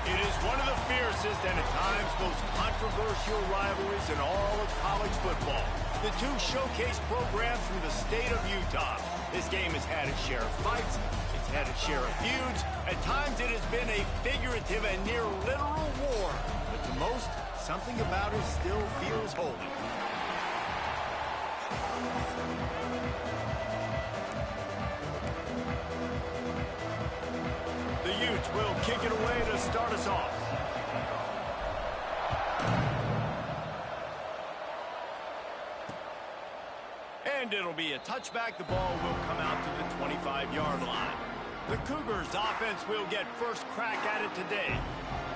It is one of the fiercest and at times most controversial rivalries in all of college football. The two showcase programs from the state of Utah. This game has had its share of fights. It's had its share of feuds. At times it has been a figurative and near literal war. But the most, something about it still feels holy. The Utes will kick it away to start us off. And it'll be a touchback. The ball will come out to the 25-yard line. The Cougars offense will get first crack at it today.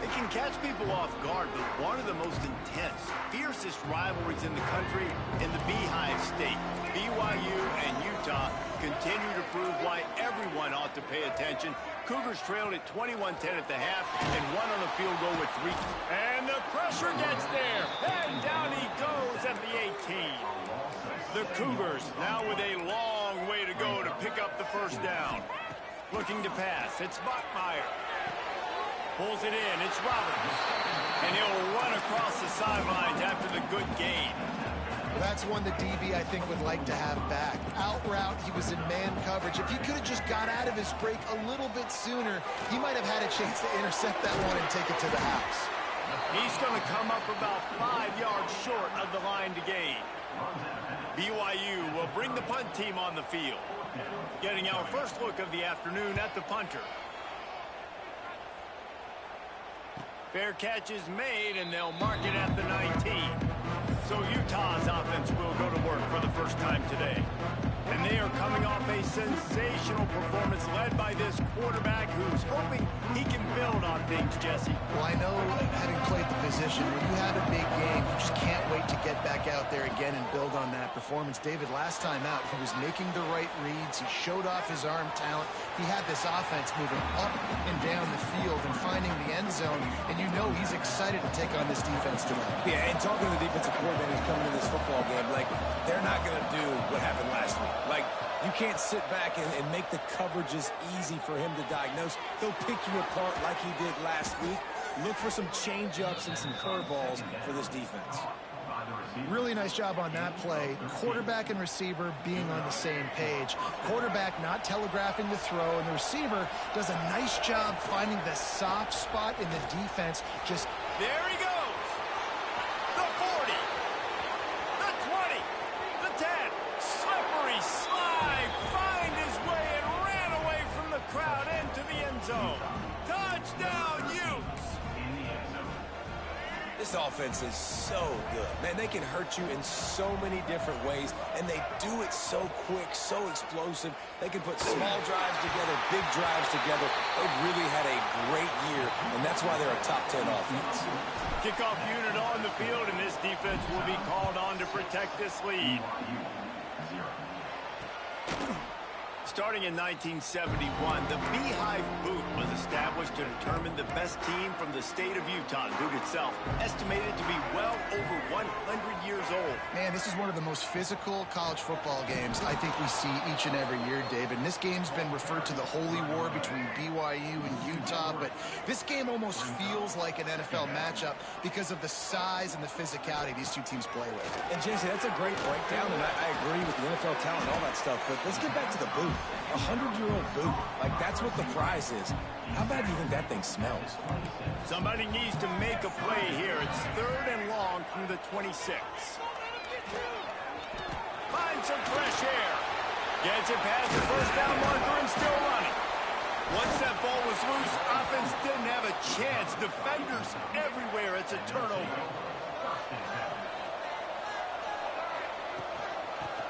It can catch people off guard, but one of the most intense, fiercest rivalries in the country in the Beehive State. BYU and Utah continue to prove why everyone ought to pay attention. Cougars trailed at 21-10 at the half and won on a field goal with 3. And the pressure gets there. And down he goes at the 18. The Cougars now with a long way to go to pick up the first down. Looking to pass. It's Bachmeier. Pulls it in. It's Roberts. And he'll run across the sidelines after the good gain. That's one the DB, I think, would like to have back. Out route, he was in man coverage. If he could have just got out of his break a little bit sooner, he might have had a chance to intercept that one and take it to the house. He's going to come up about 5 yards short of the line to gain. BYU will bring the punt team on the field. Getting our first look of the afternoon at the punter. Fair catch is made, and they'll mark it at the 19. So Utah's offense will go to work for the first time today. And they are coming off a sensational performance led by this quarterback who's hoping he can build on things, Jesse. Well, I know, having played the position, when you have a big game, you just can't wait to get back out there again and build on that performance. David, last time out, he was making the right reads. He showed off his arm talent. He had this offense moving up and down the field and finding the end zone. And you know he's excited to take on this defense tonight. Yeah, and talking to the defensive coordinators coming in this football game, like, they're not going to do what happened last week. Like, you can't sit back and make the coverages easy for him to diagnose. He'll pick you apart like he did last week. Look for some change-ups and some curveballs for this defense. Really nice job on that play. Quarterback and receiver being on the same page. Quarterback not telegraphing the throw, and the receiver does a nice job finding the soft spot in the defense. Just there he goes. The 40. The 20. The 10. Slippery slide. Find his way and ran away from the crowd into the end zone. Touchdown, Utes. This offense is so good. Man, they can hurt you in so many different ways, and they do it so quick, so explosive. They can put small drives together, big drives together. They've really had a great year, and that's why they're a top 10 offense. Kickoff unit on the field, and this defense will be called on to protect this lead. Starting in 1971, the Beehive Boot was established to determine the best team from the state of Utah. The boot itself, estimated to be well over 100 years old. Man, this is one of the most physical college football games I think we see each and every year, David. And this game's been referred to the holy war between BYU and Utah, but this game almost feels like an NFL matchup because of the size and the physicality these two teams play with. And, Jason, that's a great breakdown, and I agree with the NFL talent and all that stuff, but let's get back to the boot. A 100-year-old boot. Like, that's what the prize is. How bad do you think that thing smells? Somebody needs to make a play here. It's 3rd and long from the 26. Find some fresh air. Gets it past the first down marker and still running. Once that ball was loose, offense didn't have a chance. Defenders everywhere. It's a turnover.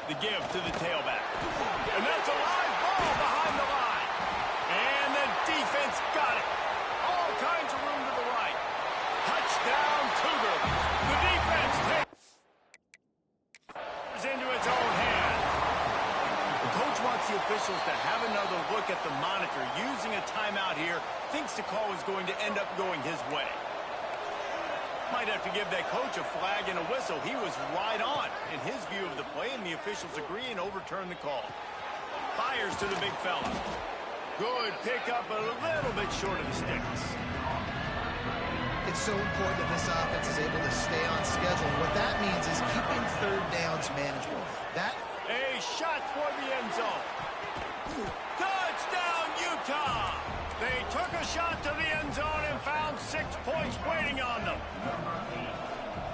The give to the tailback. And that's a live ball behind the line. And the defense got it. All kinds of room to the right. Touchdown, Cougar. The defense takes into its own hands. The coach wants the officials to have another look at the monitor. Using a timeout here, thinks the call is going to end up going his way. Might have to give that coach a flag and a whistle. He was right on in his view of the play, and the officials agree and overturn the call. Fires to the big fella. Good pickup, but a little bit short of the sticks. It's so important that this offense is able to stay on schedule. What that means is keeping third downs manageable. A shot toward the end zone. Touchdown, Utah! They took a shot to the end zone and found 6 points waiting on them.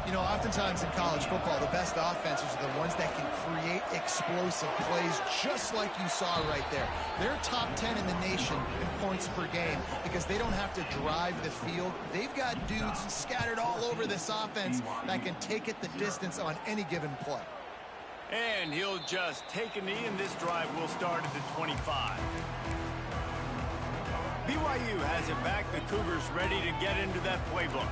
You know, oftentimes in college football, the best offenses are the ones that can create explosive plays, just like you saw right there. They're top 10 in the nation in points per game because they don't have to drive the field. They've got dudes scattered all over this offense that can take it the distance on any given play. And he'll just take a knee, and this drive will start at the 25. BYU has it back. The Cougars ready to get into that playbook.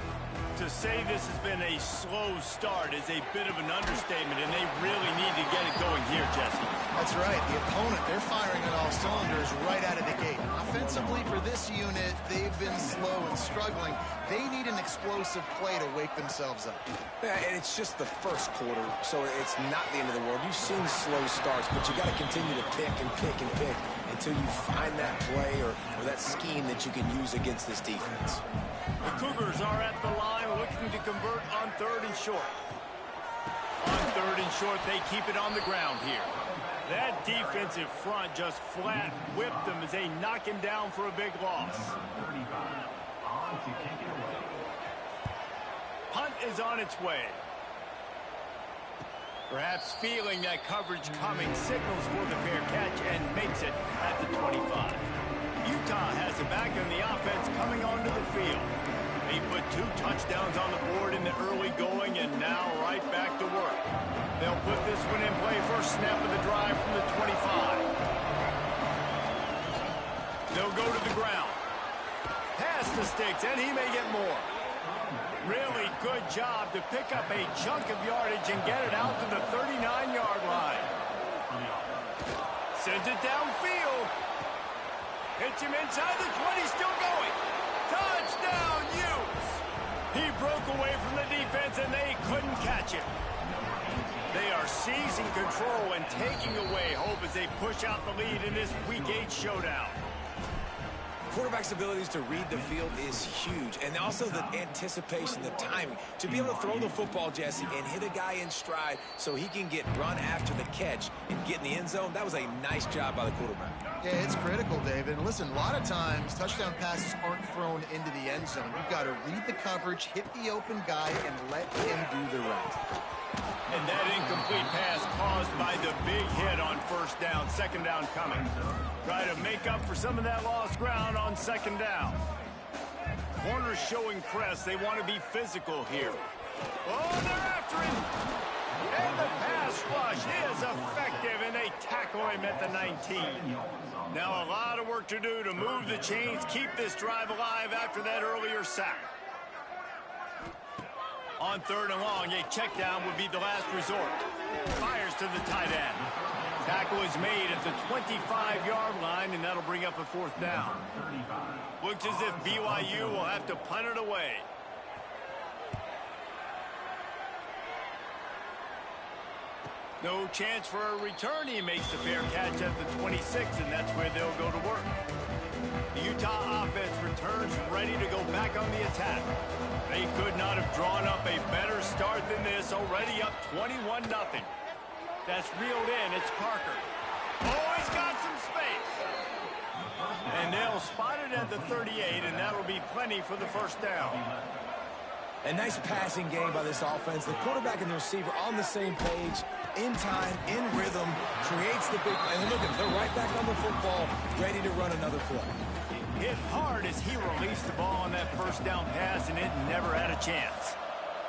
To say this has been a slow start is a bit of an understatement, and they really need to get it going here, Jesse. That's right. The opponent, they're firing on all cylinders right out of the gate. Offensively for this unit, they've been slow and struggling. They need an explosive play to wake themselves up. Yeah, and it's just the first quarter, so it's not the end of the world. You've seen slow starts, but you got to continue to pick and pick and pick until you find that play or that scheme that you can use against this defense. The Cougars are at the line looking to convert on 3rd and short. On 3rd and short, they keep it on the ground here. That defensive front just flat whipped them as they knock him down for a big loss. Punt is on its way. Perhaps feeling that coverage coming, signals for the fair catch and makes it at the 25. Utah has it back on the offense coming onto the field. They put 2 touchdowns on the board in the early going and now right back to work. They'll put this one in play first snap of the drive from the 25. They'll go to the ground. Pass the sticks, and he may get more. Really good job to pick up a chunk of yardage and get it out to the 39-yard line. Sends it downfield. Hits him inside the 20, still going. Touchdown, Utes! He broke away from the defense, and they couldn't catch him. They are seizing control and taking away hope as they push out the lead in this Week 8 showdown. Quarterback's abilities to read the field is huge, and also the anticipation, the timing. To be able to throw the football, Jesse, and hit a guy in stride so he can get run after the catch and get in the end zone, that was a nice job by the quarterback. Yeah, it's critical, David. And listen, a lot of times touchdown passes aren't thrown into the end zone. You've got to read the coverage, hit the open guy, and let him do the rest. And that incomplete pass caused by the big hit on 1st down, 2nd down coming. Try to make up for some of that lost ground on 2nd down. Corners showing press. They want to be physical here. Oh, they're after him. And the pass rush is effective, and they tackle him at the 19. Now a lot of work to do to move the chains, keep this drive alive after that earlier sack. On 3rd and long, a check down would be the last resort. Fires to the tight end. Tackle is made at the 25-yard line, and that'll bring up a 4th down. Looks as if BYU will have to punt it away. No chance for a return. He makes the fair catch at the 26, and that's where they'll go to work. The Utah offense returns ready to go back on the attack. They could not have drawn up a better start than this, already up 21-0. That's reeled in. It's Parker. Oh, he's got some space. And they'll spot it at the 38, and that'll be plenty for the 1st down. A nice passing game by this offense. The quarterback and the receiver on the same page, in time, in rhythm, creates the big play. And look at them, they're right back on the football, ready to run another play. Hit hard as he released the ball on that 1st down pass, and it never had a chance.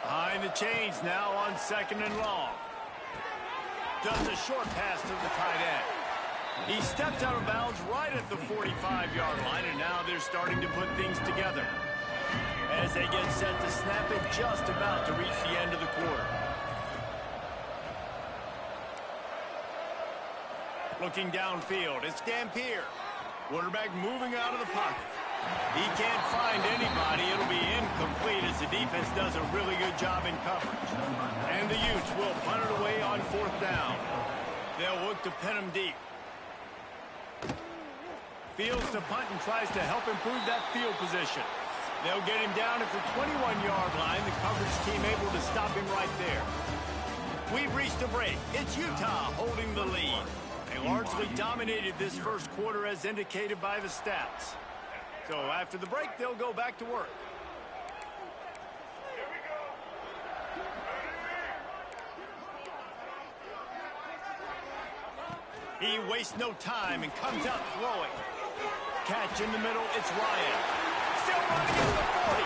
Behind the chains now on 2nd and long. Just a short pass to the tight end. He stepped out of bounds right at the 45-yard line, and now they're starting to put things together as they get set to snap it, just about to reach the end of the quarter. Looking downfield, it's Dampier. Quarterback moving out of the pocket. He can't find anybody. It'll be incomplete as the defense does a really good job in coverage. And the Utes will punt it away on 4th down. They'll look to pin him deep. Fields to punt and tries to help improve that field position. They'll get him down at the 21-yard line. The coverage team able to stop him right there. We've reached a break. It's Utah holding the lead. They largely dominated this first quarter as indicated by the stats. So after the break, they'll go back to work. He wastes no time and comes out throwing. Catch in the middle, it's Ryan. Still running at the 40.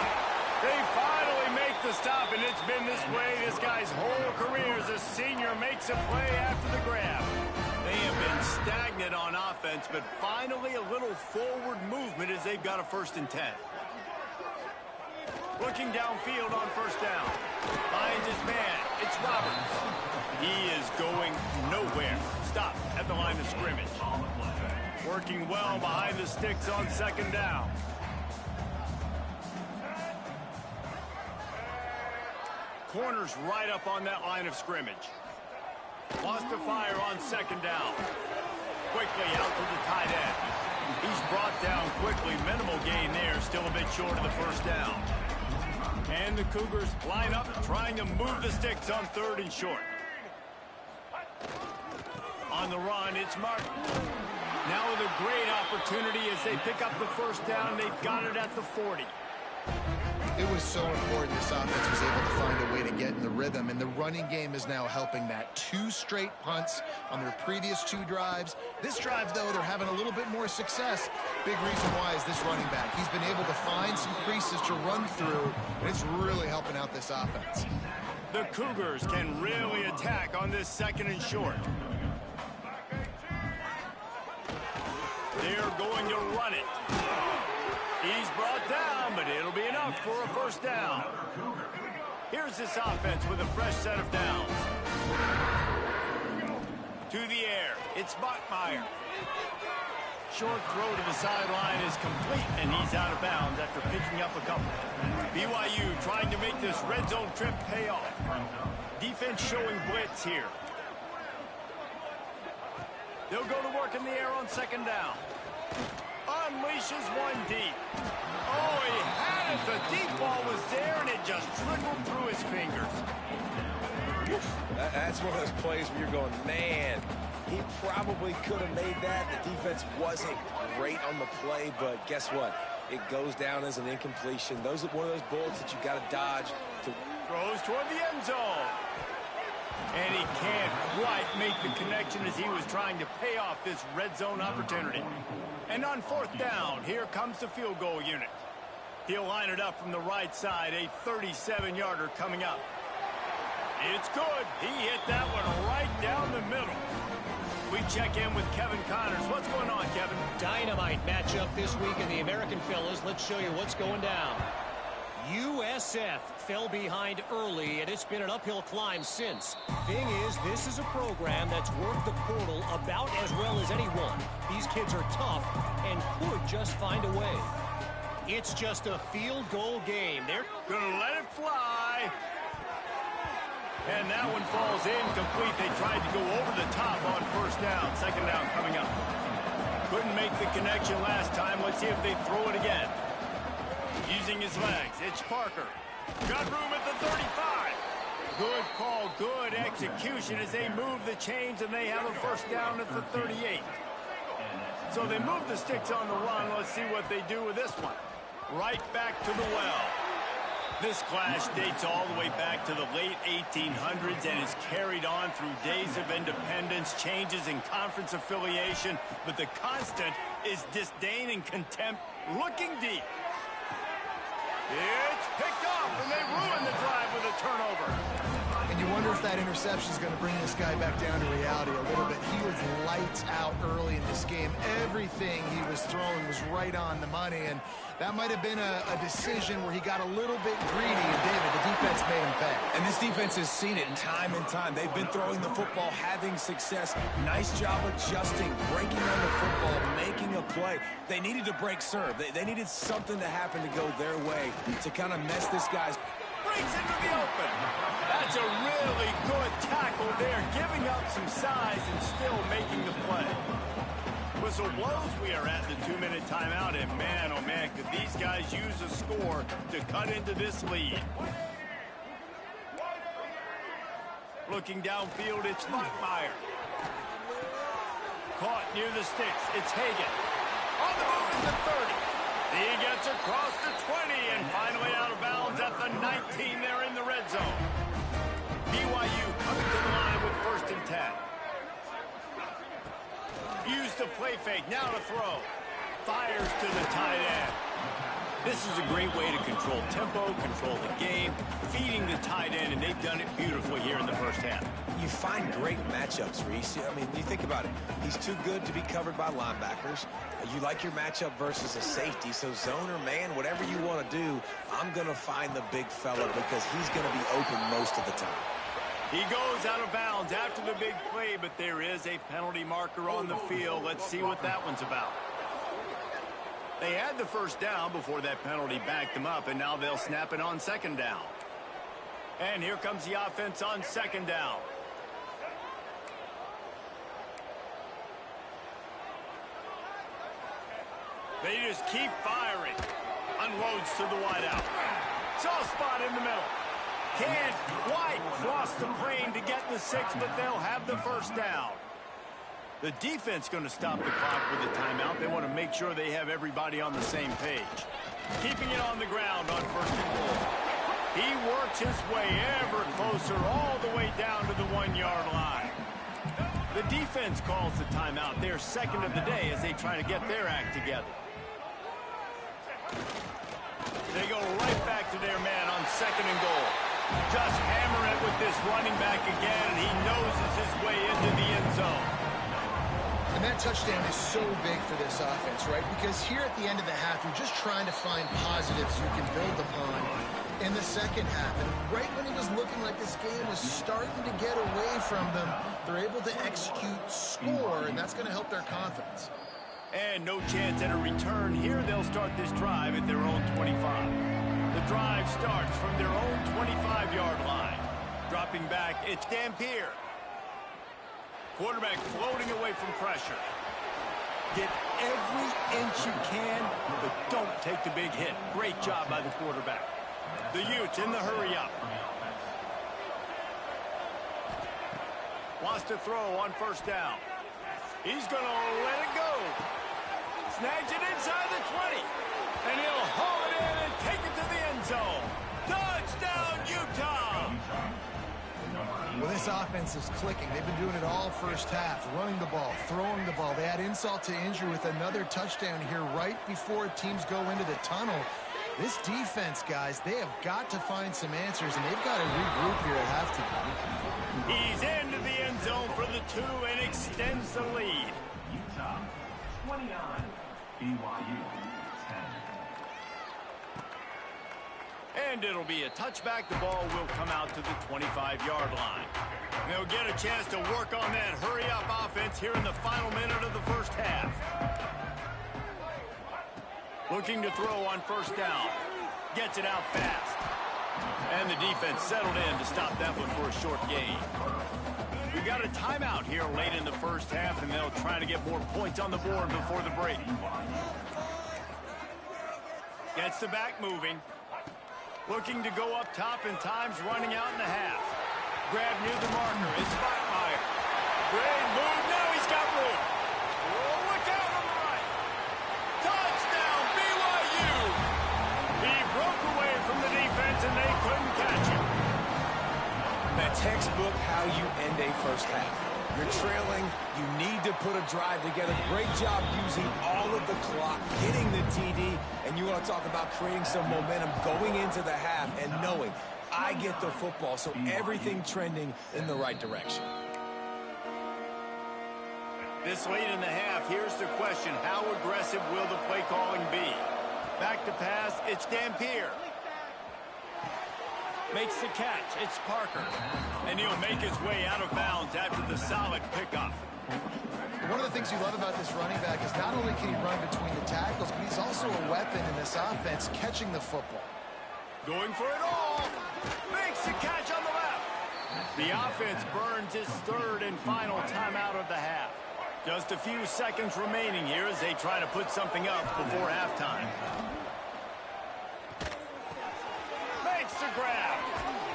They finally make the stop, and it's been this way this guy's whole career as a senior makes a play after the grab. They have been stagnant on offense, but finally a little forward movement as they've got a 1st and 10. Looking downfield on 1st down. Finds his man. It's Roberts. He is going nowhere. Stop at the line of scrimmage. Working well behind the sticks on 2nd down. Corners right up on that line of scrimmage. Lost to fire on 2nd down. Quickly out to the tight end. He's brought down quickly. Minimal gain there. Still a bit short of the 1st down. And the Cougars line up trying to move the sticks on 3rd and short. On the run, it's Martin. Now with a great opportunity as they pick up the 1st down. They've got it at the 40. It was so important this offense was able to find a way to get in the rhythm, and the running game is now helping that. 2 straight punts on their previous 2 drives. This drive, though, they're having a little bit more success. Big reason why is this running back. He's been able to find some creases to run through, and it's really helping out this offense. The Cougars can really attack on this 2nd and short. They're going to run it. He's brought down, but it'll be enough for a 1st down. Here's this offense with a fresh set of downs. To the air, it's Bachmeier. Short throw to the sideline is complete, and he's out of bounds after picking up a couple. BYU trying to make this red zone trip pay off. Defense showing blitz here. They'll go to work in the air on 2nd down. Unleashes one deep. Oh, he had it. The deep ball was there, and it just trickled through his fingers. That's one of those plays where you're going, man, he probably could have made that. The defense wasn't great on the play, but guess what? It goes down as an incompletion. Those are one of those bullets that you got to dodge. Throws toward the end zone. And he can't quite make the connection as he was trying to pay off this red zone opportunity. And on 4th down, here comes the field goal unit. He'll line it up from the right side, a 37-yarder coming up. It's good. He hit that one right down the middle. We check in with Kevin Connors. What's going on, Kevin? Dynamite matchup this week in the American fellas. Let's show you what's going down. USF fell behind early, and it's been an uphill climb since. Thing is, this is a program that's worked the portal about as well as anyone. These kids are tough and could just find a way. It's just a field goal game. They're gonna let it fly. And that one falls incomplete. They tried to go over the top on 1st down. 2nd down coming up. Couldn't make the connection last time. Let's see if they throw it again. Using his legs, it's Parker. Got room at the 35. Good call, good execution as they move the chains, and they have a 1st down at the 38. So they move the sticks on the run. Let's see what they do with this one. Right back to the well. This clash dates all the way back to the late 1800s and is carried on through days of independence, changes in conference affiliation, but the constant is disdain and contempt looking deep. It's picked off, and they ruin the drive with a turnover. And you wonder if that interception is going to bring this guy back down to reality a little bit. He was lights out early in this game. Everything he was throwing was right on the money, and that might have been a decision where he got a little bit greedy, and David, the defense made him pay. And this defense has seen it time and time. They've been throwing the football, having success. Nice job adjusting, breaking on the football, making a play. They needed to break serve. They needed something to happen to go their way to kind of mess this guy's. Breaks into the open. That's a really good tackle there, giving up some size and still making the play. Whistle blows. We are at the 2-minute timeout, and man, oh man, could these guys use a score to cut into this lead. Looking downfield, it's Buckmeyer. Caught near the sticks. It's Hagan. On the move at the 30. He gets across the 20 and finally out of bounds at the 19 there in the red zone. BYU coming to the line with 1st and 10. Use the play fake. Now to throw. Fires to the tight end. This is a great way to control tempo, control the game, feeding the tight end, and they've done it beautifully here in the first half. You find great matchups, Reese. I mean, you think about it. He's too good to be covered by linebackers. You like your matchup versus a safety, so zone or man, whatever you want to do, I'm going to find the big fella because he's going to be open most of the time. He goes out of bounds after the big play, but there is a penalty marker on the field. Let's see what that one's about. They had the first down before that penalty backed them up, and now they'll snap it on 2nd down. And here comes the offense on 2nd down. They just keep firing. Unloads to the wideout. Soft spot in the middle. Can't quite cross the plane to get the 6, but they'll have the first down. The defense going to stop the clock with a timeout. They want to make sure they have everybody on the same page. Keeping it on the ground on 1st and goal. He works his way ever closer all the way down to the 1-yard line. The defense calls the timeout. They're 2nd of the day as they try to get their act together. They go right back to their man on 2nd and goal. Just hammer it with this running back again, and he noses his way into the end zone. And that touchdown is so big for this offense, right? Because here at the end of the half, you're just trying to find positives you can build upon in the second half. And right when it was looking like this game was starting to get away from them, they're able to execute, score, and that's going to help their confidence. And no chance at a return. Here they'll start this drive at their own 25. The drive starts from their own 25-yard line. Dropping back, it's Dampier. Quarterback floating away from pressure. Get every inch you can, but don't take the big hit. Great job by the quarterback. The Utes in the hurry-up. Wants to throw on 1st down. He's going to let it go. Snags it inside the 20. And he'll haul it in and take it to the end zone. Touchdown, Utah! Well, this offense is clicking. They've been doing it all first half, running the ball, throwing the ball. They add insult to injury with another touchdown here right before teams go into the tunnel. This defense, guys, they have got to find some answers, and they've got to regroup here at halftime. He's into the end zone for the 2 and extends the lead. Utah 29, BYU 10. And it'll be a touchback. The ball will come out to the 25-yard line. They'll get a chance to work on that hurry-up offense here in the final minute of the first half. Looking to throw on 1st down. Gets it out fast. And the defense settled in to stop that one for a short gain. We got a timeout here late in the first half, and they'll try to get more points on the board before the break. Gets the back moving. Looking to go up top, and time's running out in the half. Grab near the marker. It's Buckmeyer. Great move. Now he's got room. Oh, look out on the right. Touchdown, BYU. He broke away from the defense, and they couldn't catch him. That textbook how you end a first half. You're trailing. You need to put a drive together. Great job using all of the clock, getting the TD, and you want to talk about creating some momentum going into the half and knowing I get the football, so everything trending in the right direction. This late in the half, here's the question. How aggressive will the play calling be? Back to pass, it's Dampier. Makes the catch, it's Parker. And he'll make his way out of bounds after the solid pickup. One of the things you love about this running back is not only can he run between the tackles, but he's also a weapon in this offense, catching the football. Going for it all. Makes the catch on the left. The offense burns its 3rd and final timeout of the half. Just a few seconds remaining here as they try to put something up before halftime. Makes the grab.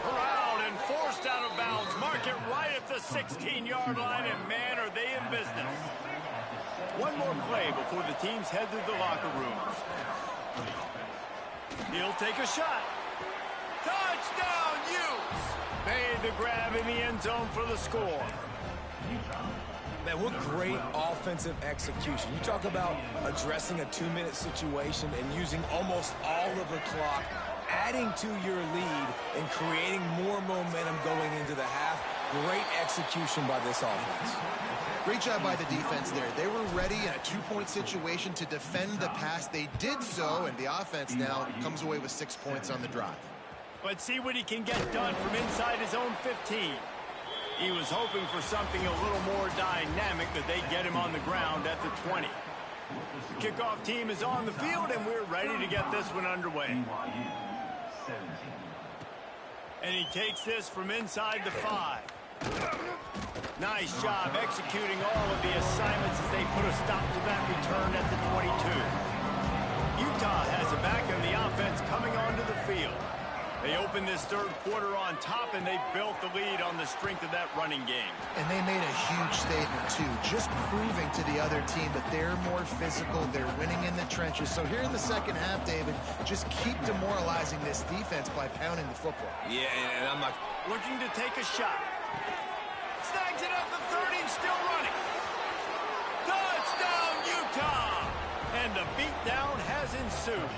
Corralled and forced out of bounds. Mark it right at the 16-yard line, and man, are they in business. One more play before the teams head to the locker rooms. He'll take a shot. Touchdown, Utes! Made the grab in the end zone for the score. Man, what great offensive execution. You talk about addressing a 2-minute situation and using almost all of the clock, adding to your lead and creating more momentum going into the half. Great execution by this offense. Great job by the defense there. They were ready in a 2-point situation to defend the pass. They did so, and the offense now comes away with 6 points on the drive. Let's see what he can get done from inside his own 15. He was hoping for something a little more dynamic, that they get him on the ground at the 20. The kickoff team is on the field, and we're ready to get this one underway. And he takes this from inside the 5. Nice job executing all of the assignments as they put a stop to that return at the 22. Utah has it back, and the offense coming onto the field. They opened this third quarter on top, and they built the lead on the strength of that running game. And they made a huge statement, too, just proving to the other team that they're more physical, they're winning in the trenches. So here in the second half, David, just keep demoralizing this defense by pounding the football. Yeah, and I'm not looking to take a shot. Snags it at the 30, still running. Touchdown, Utah! And the beatdown has ensued.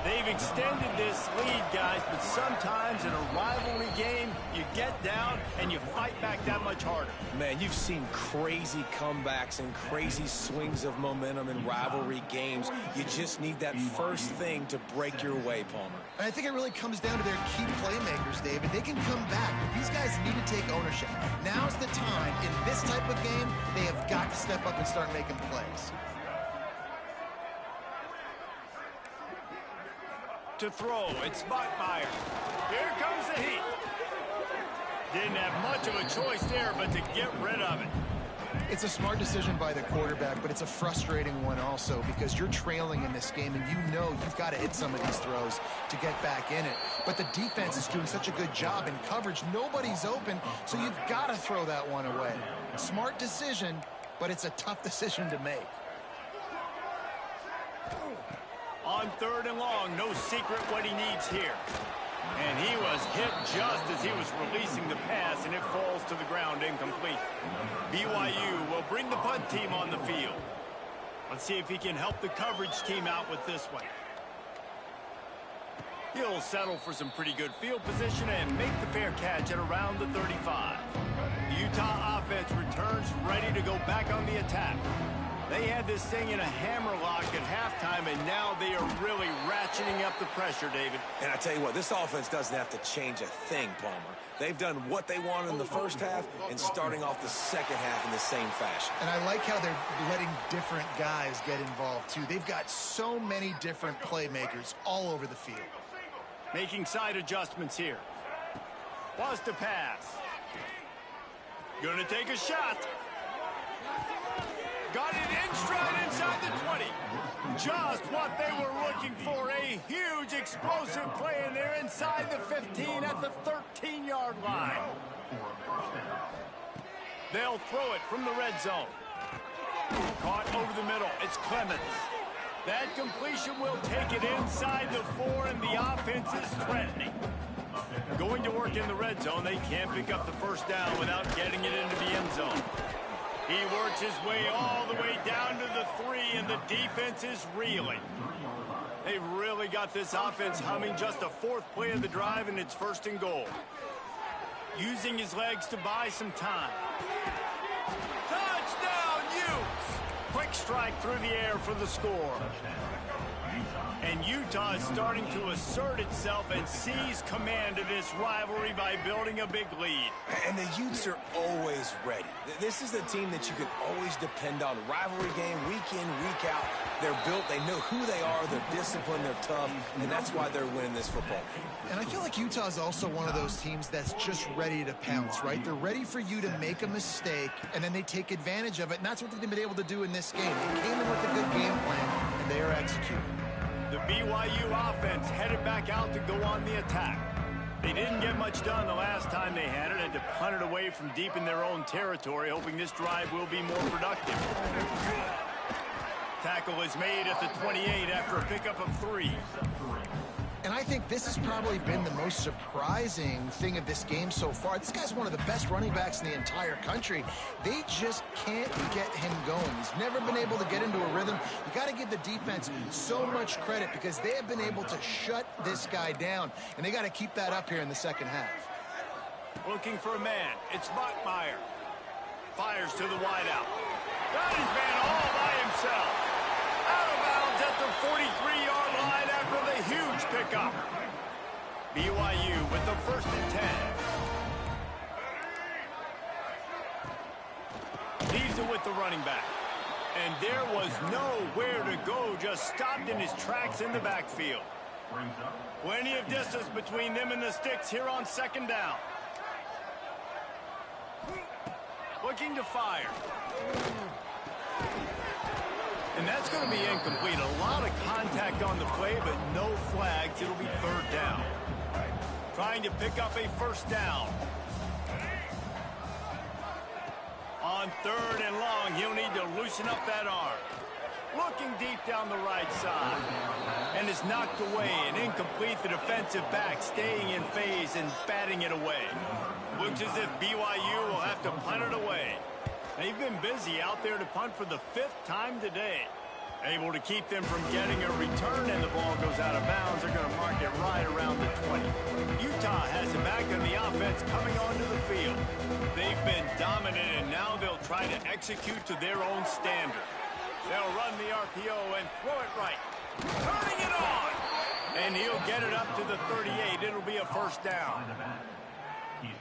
They've extended this lead, guys, but sometimes in a rivalry game, you get down and you fight back that much harder. Man, you've seen crazy comebacks and crazy swings of momentum in rivalry games. You just need that first thing to break your way, Palmer. And I think it really comes down to their key playmakers, David. They can come back, but these guys need to take ownership. Now's the time. In this type of game, they have got to step up and start making plays. To throw, it's Bachmeier. Here comes the heat. Didn't have much of a choice there, but to get rid of it. It's a smart decision by the quarterback, but it's a frustrating one also, because you're trailing in this game and you know you've got to hit some of these throws to get back in it. But the defense is doing such a good job in coverage. Nobody's open, so you've got to throw that one away. Smart decision, but it's a tough decision to make. On 3rd and long, no secret what he needs here. And he was hit just as he was releasing the pass, and it falls to the ground incomplete. BYU will bring the punt team on the field. Let's see if he can help the coverage team out with this one. He'll settle for some pretty good field position and make the fair catch at around the 35. The Utah offense returns ready to go back on the attack. They had this thing in a hammerlock at halftime, and now they are really ratcheting up the pressure, David. And I tell you what, this offense doesn't have to change a thing, Palmer. They've done what they wanted in the first half and starting off the second half in the same fashion. And I like how they're letting different guys get involved, too. They've got so many different playmakers all over the field. Making side adjustments here. Was to pass. Gonna take a shot. Got it in stride inside the 20. Just what they were looking for. A huge explosive play, and they're inside the 15 at the 13-yard line. They'll throw it from the red zone. Caught over the middle. It's Clemens. That completion will take it inside the 4, and the offense is threatening. Going to work in the red zone, they can't pick up the first down without getting it into the end zone. He works his way all the way down to the 3, and the defense is reeling. They've really got this offense humming. Just a 4th play of the drive, and it's 1st and goal. Using his legs to buy some time. Touchdown, Utes! Quick strike through the air for the score. And Utah is starting to assert itself and seize command of this rivalry by building a big lead. And the Utes are always ready. This is the team that you can always depend on. Rivalry game, week in, week out. They're built, they know who they are, they're disciplined, they're tough, and that's why they're winning this football game. And I feel like Utah is also one of those teams that's just ready to pounce, right? They're ready for you to make a mistake, and then they take advantage of it, and that's what they've been able to do in this game. They came in with a good game plan, and they are executing. The BYU offense headed back out to go on the attack. They didn't get much done the last time they had to punt it away from deep in their own territory, hoping this drive will be more productive. Tackle is made at the 28 after a pickup of 3. And I think this has probably been the most surprising thing of this game so far. This guy's one of the best running backs in the entire country. They just can't get him going. He's never been able to get into a rhythm. You got to give the defense so much credit because they have been able to shut this guy down, and they got to keep that up here in the second half. Looking for a man. It's Bachmeier. Fires to the wideout. Got his man all by himself. Out of bounds at the 43-yard line after the huge pickup. BYU with the 1st and 10. Leaves it with the running back. And there was nowhere to go, just stopped in his tracks in the backfield. Plenty of distance between them and the sticks here on 2nd down. Looking to fire. And that's going to be incomplete. A lot of contact on the play, but no flags. It'll be 3rd down. Trying to pick up a 1st down. On 3rd and long, he'll need to loosen up that arm. Looking deep down the right side. And it's knocked away and incomplete. The defensive back staying in phase and batting it away. Looks as if BYU will have to punt it away. They've been busy out there to punt for the 5th time today. Able to keep them from getting a return, and the ball goes out of bounds. They're going to mark it right around the 20. Utah has it back in the offense coming onto the field. They've been dominant, and now they'll try to execute to their own standard. They'll run the RPO and throw it right. Turning it on! And he'll get it up to the 38. It'll be a 1st down.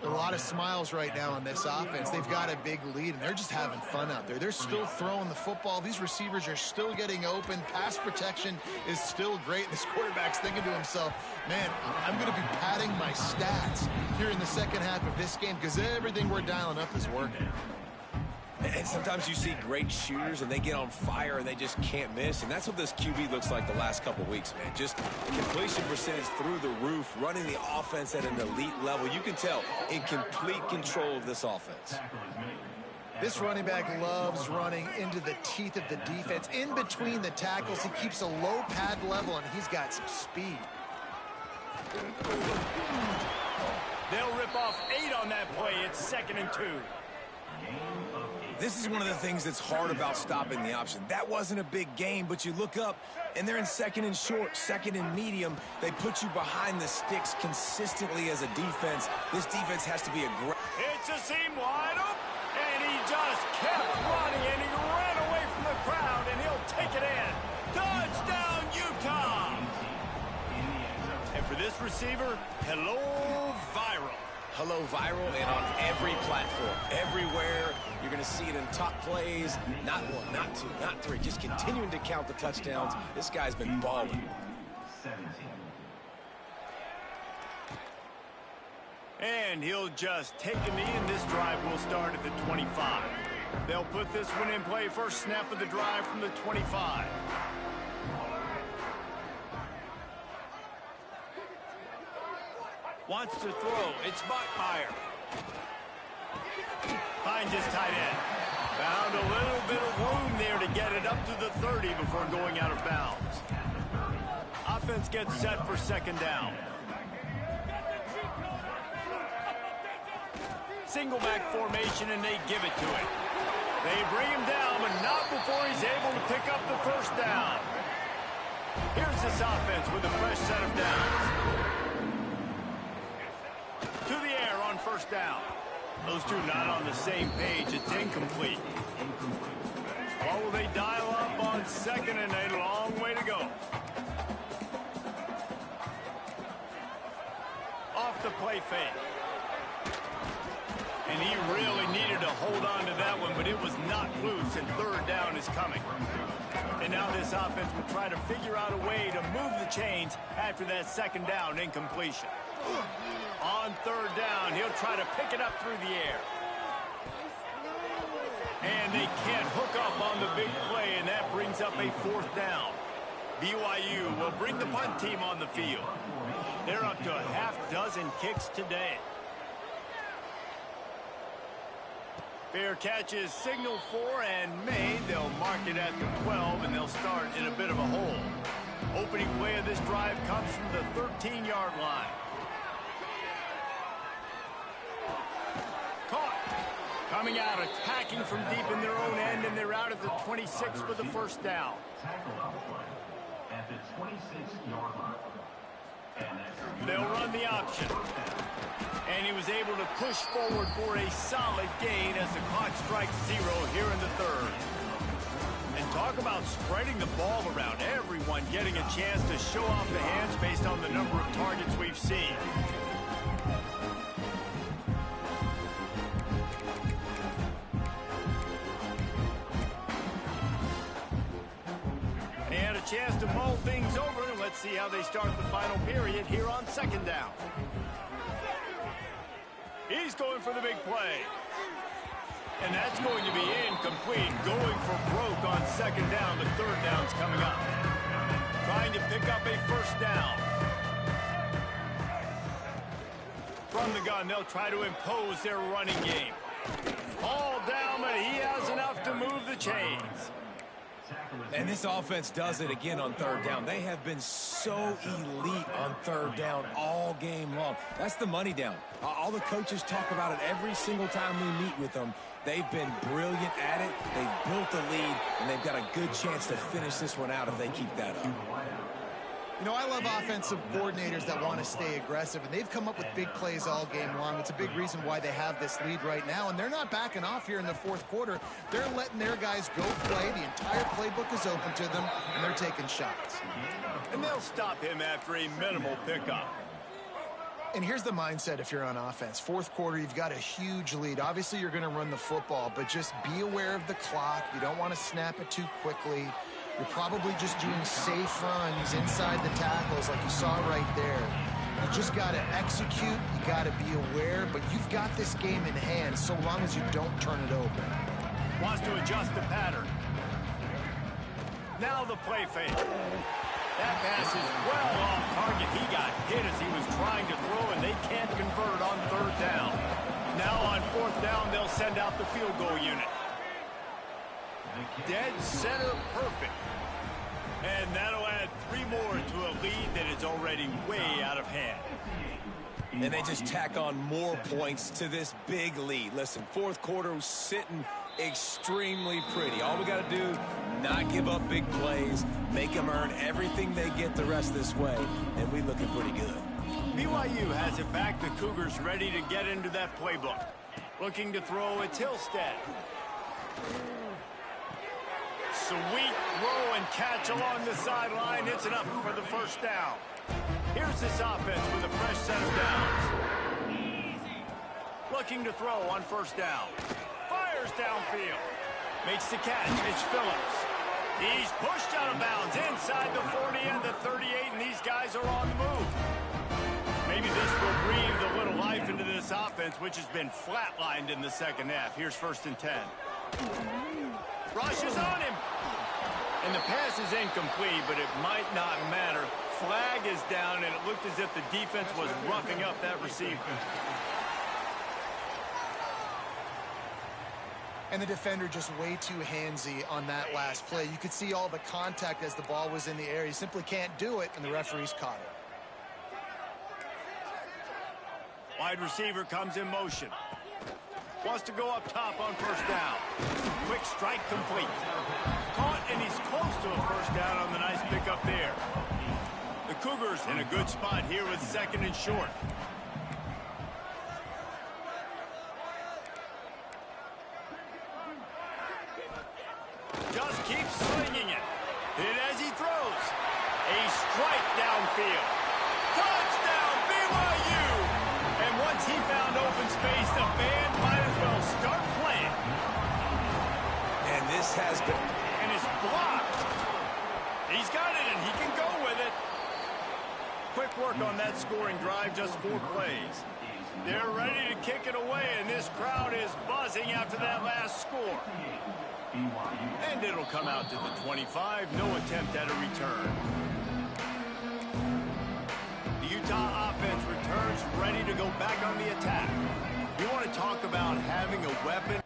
A lot of smiles right now on this offense. They've got a big lead, and they're just having fun out there. They're still throwing the football. These receivers are still getting open. Pass protection is still great. This quarterback's thinking to himself, man, I'm going to be padding my stats here in the second half of this game because everything we're dialing up is working. And sometimes you see great shooters, and they get on fire, and they just can't miss. And that's what this QB looks like the last couple weeks, man. Just completion percentage through the roof, running the offense at an elite level. You can tell in complete control of this offense. This running back loves running into the teeth of the defense. In between the tackles, he keeps a low pad level, and he's got some speed. They'll rip off 8 on that play. It's 2nd and 2. This is one of the things that's hard about stopping the option. That wasn't a big game, but you look up, and they're in 2nd and short, 2nd and medium. They put you behind the sticks consistently as a defense. This defense has to be aggressive. It's a seam wide open, and he just kept running, and he ran away from the crowd, and he'll take it in. Touchdown, Utah! And for this receiver, hello, viral. Hello, viral, and on every platform, everywhere. You're going to see it in top plays. Not 1, not 2, not 3. Just continuing to count the touchdowns. This guy's been balling. And he'll just take a knee, and this drive will start at the 25. They'll put this one in play. First snap of the drive from the 25. Wants to throw. It's Bachmeier. Finds his tight end. Found a little bit of room there to get it up to the 30 before going out of bounds. Offense gets set for 2nd down. Single back formation, and they give it to him. They bring him down, but not before he's able to pick up the 1st down. Here's this offense with a fresh set of downs. To the air on 1st down. Those two not on the same page. It's incomplete. What will they dial up on 2nd and a long way to go? the play fake. And he really needed to hold on to that one, but it was not loose, and third down is coming. And now this offense will try to figure out a way to move the chains after that second down incompletion. On third down, he'll try to pick it up through the air. And they can't hook up on the big play, and that brings up a fourth down. BYU will bring the punt team on the field. They're up to a half dozen kicks today. Fair catch is signaled for and made. They'll mark it at the 12, and they'll start in a bit of a hole. Opening play of this drive comes from the 13-yard line. Caught. Coming out, attacking from deep in their own end, and they're out at the 26 with the first down. Tackle on the play at the 26-yard line. They'll run the option. And he was able to push forward for a solid gain as the clock strikes 0 here in the third. And talk about spreading the ball around. Everyone getting a chance to show off the hands based on the number of targets we've seen. They had a chance to mull things over, and let's see how they start the final period here on second down. He's going for the big play. And that's going to be incomplete. Going for broke on second down. The third down's coming up. Trying to pick up a first down. From the gun, they'll try to impose their running game. All down, but he has enough to move the chains. And this offense does it again on third down. They have been so elite on third down all game long. That's the money down. All the coaches talk about it every single time we meet with them. They've been brilliant at it. They've built the lead, and they've got a good chance to finish this one out if they keep that up. You know, I love offensive coordinators that want to stay aggressive, and they've come up with big plays all game long. It's a big reason why they have this lead right now, and they're not backing off here in the fourth quarter. They're letting their guys go play. The entire playbook is open to them, and they're taking shots. And they'll stop him after a minimal pickup. And here's the mindset if you're on offense. Fourth quarter, you've got a huge lead. Obviously, you're going to run the football, but just be aware of the clock. You don't want to snap it too quickly. You're probably just doing safe runs inside the tackles like you saw right there. You just got to execute. You got to be aware, but you've got this game in hand so long as you don't turn it over. Wants to adjust the pattern. Now the play fake. That pass is well off target. He got hit as he was trying to throw, and they can't convert on third down. Now on fourth down, they'll send out the field goal unit. Dead center perfect. And that'll add 3 more to a lead that is already way out of hand. And they just tack on more points to this big lead. Listen, fourth quarter was sitting extremely pretty. All we got to do, not give up big plays, make them earn everything they get the rest of this way, and we looking pretty good. BYU has it back. The Cougars ready to get into that playbook. Looking to throw, it's Hillstead. Sweet throw and catch along the sideline. It's enough for the first down. Here's this offense with a fresh set of downs. Looking to throw on first down. Fires downfield. Makes the catch. It's Phillips. He's pushed out of bounds inside the 40 and the 38, and these guys are on the move. Maybe this will breathe a little life into this offense, which has been flatlined in the second half. Here's 1st and 10. Rushes on him. And the pass is incomplete, but it might not matter. Flag is down, and it looked as if the defense was roughing up that receiver. And the defender just way too handsy on that last play. You could see all the contact as the ball was in the air. He simply can't do it, and the referees caught it. Wide receiver comes in motion. Wants to go up top on first down. Quick strike complete. Caught, and he's close to a first down on the nice pickup there. The Cougars in a good spot here with 2nd and short. Just keeps swinging it. Hit as he throws. A strike downfield. Touchdown, BYU! Once he found open space, the band might as well start playing. And this has been... And it's blocked. He's got it, and he can go with it. Quick work on that scoring drive, just 4 plays. They're ready to kick it away, and this crowd is buzzing after that last score. And it'll come out to the 25. No attempt at a return. The Utah offense returns, ready to go back on the attack. You want to talk about having a weapon?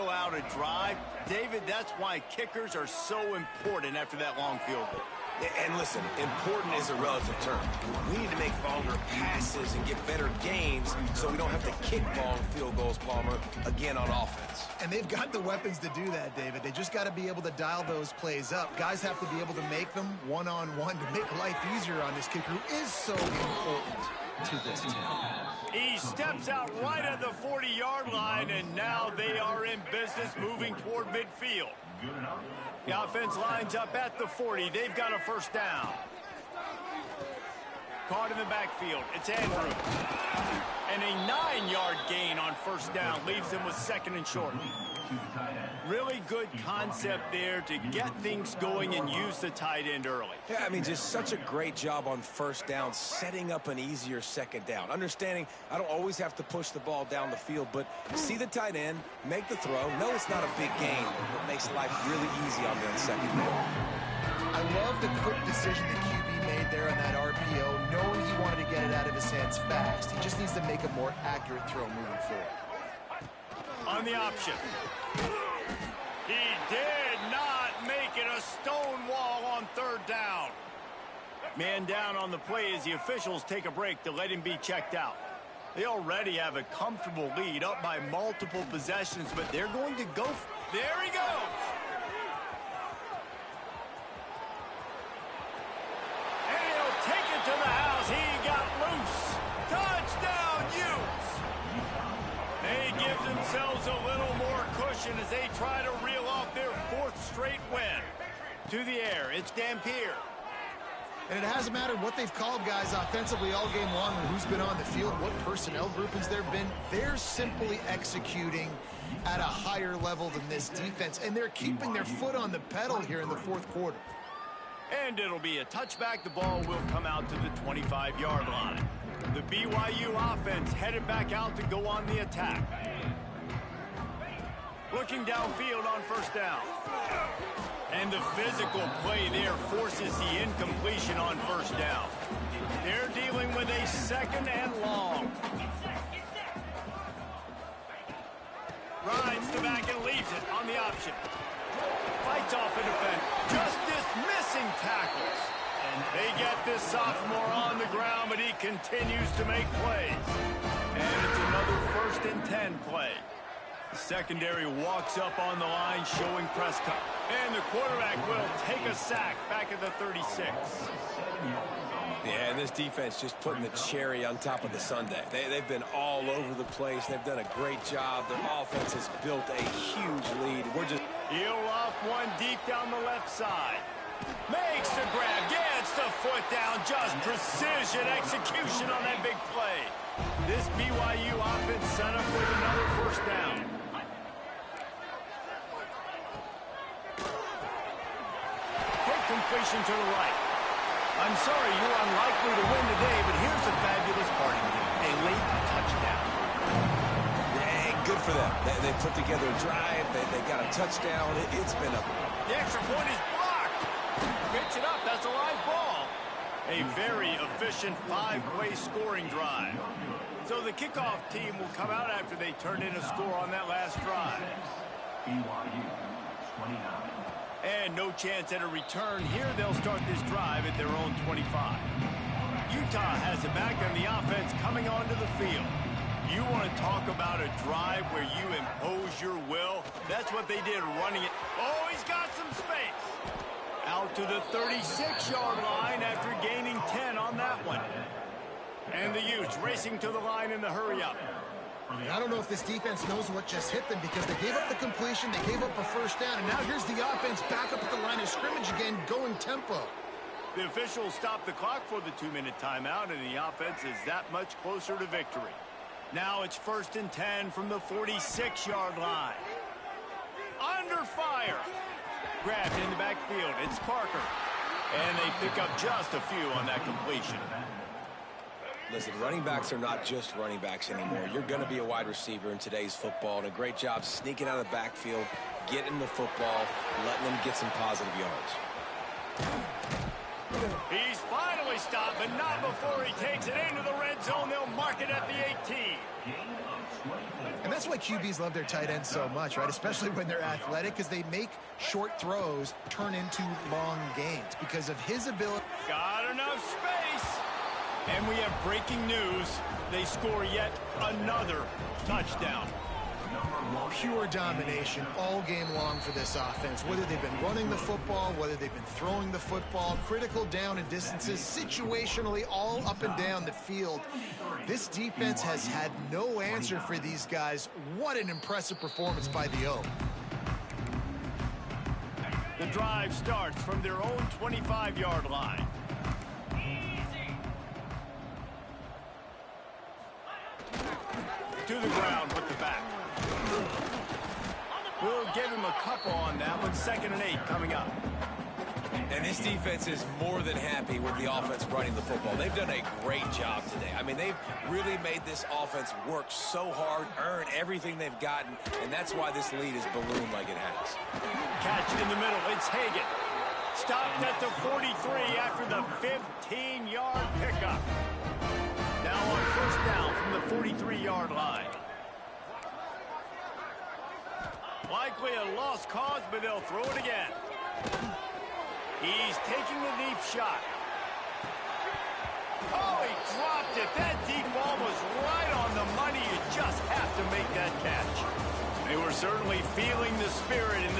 Out a drive. David, that's why kickers are so important after that long field goal. And listen, important is a relative term. We need to make longer passes and get better gains so we don't have to kick long field goals, Palmer, again on offense. And they've got the weapons to do that, David. They just got to be able to dial those plays up. Guys have to be able to make them one-on-one to make life easier on this kicker who is so important to this team. He steps out right at the 40-yard line, and now they are in business moving toward midfield. The offense lines up at the 40. They've got a first down. Caught in the backfield. It's Andrews. And a 9-yard gain on first down leaves them with 2nd and short. Really good concept there to get things going and use the tight end early. Yeah, I mean, just such a great job on first down, setting up an easier second down. Understanding I don't always have to push the ball down the field, but see the tight end, make the throw. No, it's not a big gain, but makes life really easy on them second down. I love the quick decision the QB made there on that RPO, knowing he wanted to get it out of his hands fast. He just needs to make a more accurate throw moving forward. On the option. He did not make it a stone wall on 3rd down. Man down on the play as the officials take a break to let him be checked out. They already have a comfortable lead up by multiple possessions, but they're going to go. There he goes. And he'll take it to the house. He got loose. Touchdown, Utes. They give themselves a little more cushion as they try to reel off their 4th straight win. To the air, it's Dampier. And it hasn't mattered what they've called guys offensively all game long or who's been on the field, what personnel groupings there have been. They're simply executing at a higher level than this defense, and they're keeping their foot on the pedal here in the 4th quarter. And it'll be a touchback. The ball will come out to the 25-yard line. The BYU offense headed back out to go on the attack. Looking downfield on first down. And the physical play there forces the incompletion on first down. They're dealing with a 2nd and long. Rides the back and leaves it on the option. Fights off a defender. Just dismissing tackles. And they get this sophomore on the ground, but he continues to make plays. And it's another 1st and 10 play. The secondary walks up on the line, showing press cut. And the quarterback will take a sack back at the 36. Yeah, and this defense just putting the cherry on top of the sundae. They've been all over the place. They've done a great job. Their offense has built a huge lead. He'll off one deep down the left side. Makes the grab, gets the foot down. Just precision execution on that big play. This BYU offense set up with another first down. Quick completion to the right. I'm sorry you're unlikely to win today, but here's a fabulous party. A late touchdown. Yeah, good for them. They put together a drive. They got a touchdown. It's been a... The extra point is blocked. Pitch it up. That's a live ball. A very efficient 5-play scoring drive. So the kickoff team will come out after they turn in a score on that last drive. BYU 29. And no chance at a return. Here they'll start this drive at their own 25. Utah has it back on the offense coming onto the field. You want to talk about a drive where you impose your will? That's what they did running it. Oh, he's got some space. Out to the 36-yard line after gaining 10 on that one. And the Utes racing to the line in the hurry-up. I don't know if this defense knows what just hit them because they gave up the completion, they gave up a first down, and now here's the offense back up at the line of scrimmage again, going tempo. The officials stopped the clock for the 2-minute timeout, and the offense is that much closer to victory. Now it's 1st and 10 from the 46-yard line. Under fire. Grabbed in the backfield. It's Parker. And they pick up just a few on that completion. Listen, running backs are not just running backs anymore. You're going to be a wide receiver in today's football, and a great job sneaking out of the backfield, getting the football, letting them get some positive yards. He's finally stopped, but not before he takes it into the red zone. They'll mark it at the 18. And that's why QBs love their tight ends so much, right? Especially when they're athletic, because they make short throws turn into long gains because of his ability. Got enough space. And we have breaking news. They score yet another touchdown. Pure domination all game long for this offense. Whether they've been running the football, whether they've been throwing the football, critical down and distances, situationally all up and down the field. This defense has had no answer for these guys. What an impressive performance by the O. The drive starts from their own 25-yard line. To the ground with the back. We'll give him a couple on that one. 2nd and 8 coming up. And this defense is more than happy with the offense running the football. They've done a great job today. I mean, they've really made this offense work so hard, earn everything they've gotten, and that's why this lead has ballooned like it has. Catch in the middle. It's Hagan. Stopped at the 43 after the 15-yard pickup. Now on 1st down from the 43-yard line. Likely a lost cause, but they'll throw it again. He's taking a deep shot. Oh, he dropped it. That deep ball was right on the money. You just have to make that catch. They were certainly feeling the spirit in